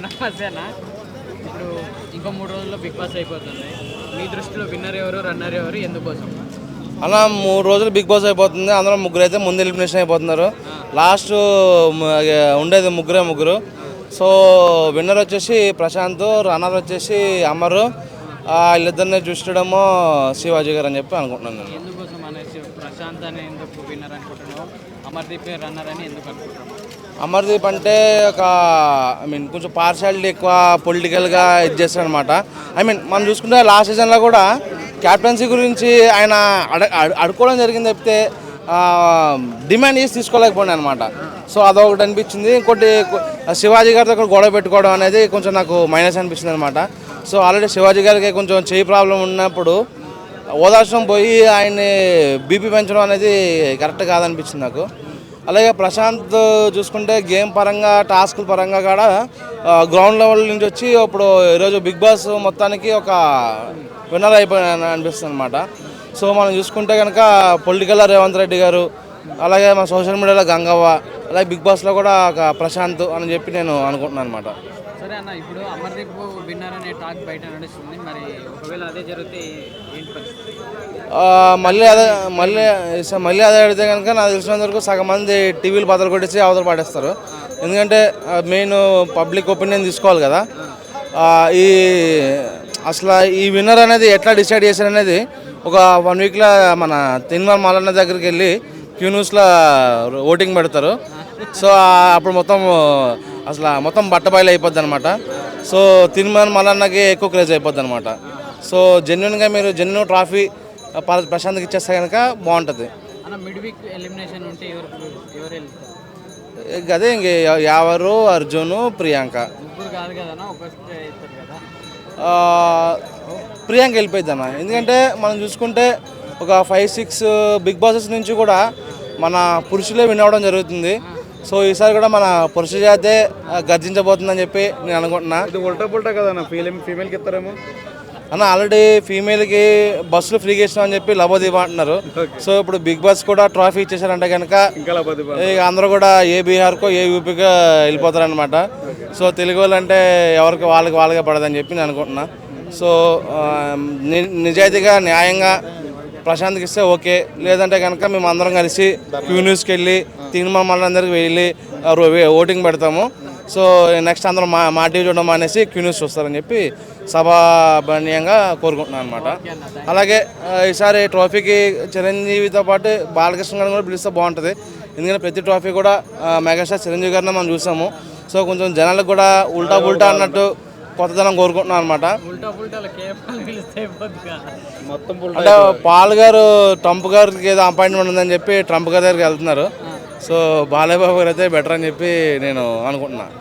నమస్తేనా. ఇప్పుడు ఇంకో 3 రోజుల్లో బిగ్ బాస్ అయిపోతుంది. మీ దృష్టిలో విన్నర్ ఎవరు, రన్నర్ ఎవరు, ఎందుకోసం? అలా 3 రోజులు బిగ్ బాస్ అయిపోతుంది. అందులో ముగ్గురు అయితే ముందు ఎలిమినేషన్ అయిపోతున్నారు. లాస్ట్ ఉండేది ముగ్గురు. సో విన్నర్ వచ్చేసి ప్రశాంత్, రన్నర్ వచ్చేసి అమరు. వీళ్ళిద్దరిని చూసడమో శివాజీ గారు అని చెప్పి అనుకుంటున్నాను నేను. ఎందుకోసం అనేసి ప్రశాంత్ అని ఎందుకు విన్నర్ అనుకుంటున్నావు, అమర్దీప్ రన్నర్ అని ఎందుకు అనుకుంటున్నావు? అమర్దీప్ అంటే ఒక కొంచెం పార్షాలిటీ ఎక్కువ, పొలిటికల్గా ఇది చేస్తాడు అనమాట. మనం చూసుకుంటే లాస్ట్ సీజన్లో కూడా క్యాప్టెన్సీ గురించి ఆయన అడుకోవడం జరిగింది తప్పితే డిమాండ్ చేసి తీసుకోలేకపోయాడు అనమాట. సో అదొకటి అనిపించింది. ఇంకోటి శివాజీ గారితో గొడవ పెట్టుకోవడం అనేది కొంచెం నాకు మైనస్ అనిపించింది అనమాట. సో ఆల్రెడీ శివాజీ గారికి కొంచెం చెయ్యి ప్రాబ్లం ఉన్నప్పుడు ఓదార్చడం పోయి ఆయన్ని బీపీ పెంచడం అనేది కరెక్ట్ కాదనిపించింది నాకు. అలాగే ప్రశాంత్ చూసుకుంటే గేమ్ పరంగా, టాస్కుల పరంగా కూడా గ్రౌండ్ లెవెల్ నుంచి వచ్చి ఇప్పుడు ఈరోజు బిగ్ బాస్ మొత్తానికి ఒక విన్నర్ అయిపోయిన అనిపిస్తుంది అనమాట. సో మనం చూసుకుంటే కనుక పొలిటికల్ రేవంత్ రెడ్డి గారు, అలాగే మన సోషల్ మీడియాలో గంగవ్వ, అలాగే బిగ్ బాస్లో కూడా ఒక ప్రశాంత్ అని చెప్పి నేను అనుకుంటున్నాను అనమాట. సరే అన్న, ఇప్పుడు అమర్దీప్ విన్నర్ అనే టాక్ బయట నడుస్తుంది. మరి ఒకవేళ అదే జరిగితే ఏంటి పరిస్థితి? మళ్ళీ అదే అడిగితే కనుక నాకు తెలిసినంత వరకు సగం మంది టీవీలు బదులు కొట్టేసి అవతల పాడేస్తారు. ఎందుకంటే మెయిన్ పబ్లిక్ ఒపీనియన్ తీసుకోవాలి కదా. అసలు ఈ విన్నర్ అనేది ఎట్లా డిసైడ్ చేశారు అనేది ఒక 1 వీక్లో మన తిన్మర్ మల్లన్న దగ్గరికి వెళ్ళి క్యూన్యూస్లో ఓటింగ్ పెడతారు. సో అప్పుడు మొత్తం బట్టబయలు అయిపోద్ది అనమాట. సో తిన్మర్ మల్లన్నకి ఎక్కువ క్రేజ్ అయిపోద్ది అనమాట. సో జెన్యున్గా మీరు జెన్యున్ ట్రాఫీ ప్రశాంత్కి ఇచ్చేస్తే కనుక బాగుంటుంది. మిడ్ వీక్ ఎలిమినేషన్ ఉంటే అదే ఇంక యావరు, అర్జున్, ప్రియాంక. ముగ్గురు కాదు కదా, అవుతారు కదా. ప్రియాంక వెళ్ళిపోయింది అన్న. ఎందుకంటే మనం చూసుకుంటే ఒక 5-6 బిగ్ బాసెస్ నుంచి కూడా మన పురుషులే విన్ అవ్వడం జరుగుతుంది. సో ఈసారి కూడా మన పురుష జాతే గర్జించబోతుందని చెప్పి నేను అనుకుంటున్నా. ఇది ఉల్టా కదా ఫీమేల్కి ఇస్తారేమో అన్న. ఆల్రెడీ ఫీమేల్కి బస్సులు ఫ్రీగా ఇస్తామని చెప్పి లబోదీప్ అంటున్నారు. సో ఇప్పుడు బిగ్ బాస్ కూడా ట్రాఫీ ఇచ్చేసారంటే కనుక ఇక అందరూ కూడా ఏ బీహార్కో ఏ యూపీకో వెళ్ళిపోతారనమాట. సో తెలుగు వాళ్ళు అంటే ఎవరికి వాళ్ళకే పడదని చెప్పి నేను అనుకుంటున్నా. సో నిజాయితీగా న్యాయంగా ప్రశాంత్కి ఇస్తే ఓకే, లేదంటే కనుక మేము అందరం కలిసి క్యూన్యూస్కి వెళ్ళి తిరుమల మళ్ళందరికీ వెళ్ళి ఓటింగ్ పెడతాము. సో నెక్స్ట్ అందరం మా టీవీ చూడడం అనేసి క్యూన్యూస్ చూస్తారని చెప్పి సభాభనీయంగా కోరుకుంటున్నాను అనమాట. అలాగే ఈసారి ట్రోఫీకి చిరంజీవితో పాటు బాలకృష్ణ గారిని కూడా పిలిస్తే బాగుంటుంది. ఎందుకంటే ప్రతి ట్రోఫీ కూడా మెగాస్టార్ చిరంజీవి గారిని మనం చూసాము. సో కొంచెం జనాలకు కూడా ఉల్టా అన్నట్టు కొత్తదనం కోరుకుంటున్నాం అనమాట. అంటే పాల్ గారు ట్రంప్ గారికి ఏదో అపాయింట్మెంట్ ఉందని చెప్పి ట్రంప్ గారి దగ్గరికి వెళ్తున్నారు. సో బాలయ్య బాబు గారు అయితే బెటర్ అని చెప్పి నేను అనుకుంటున్నాను.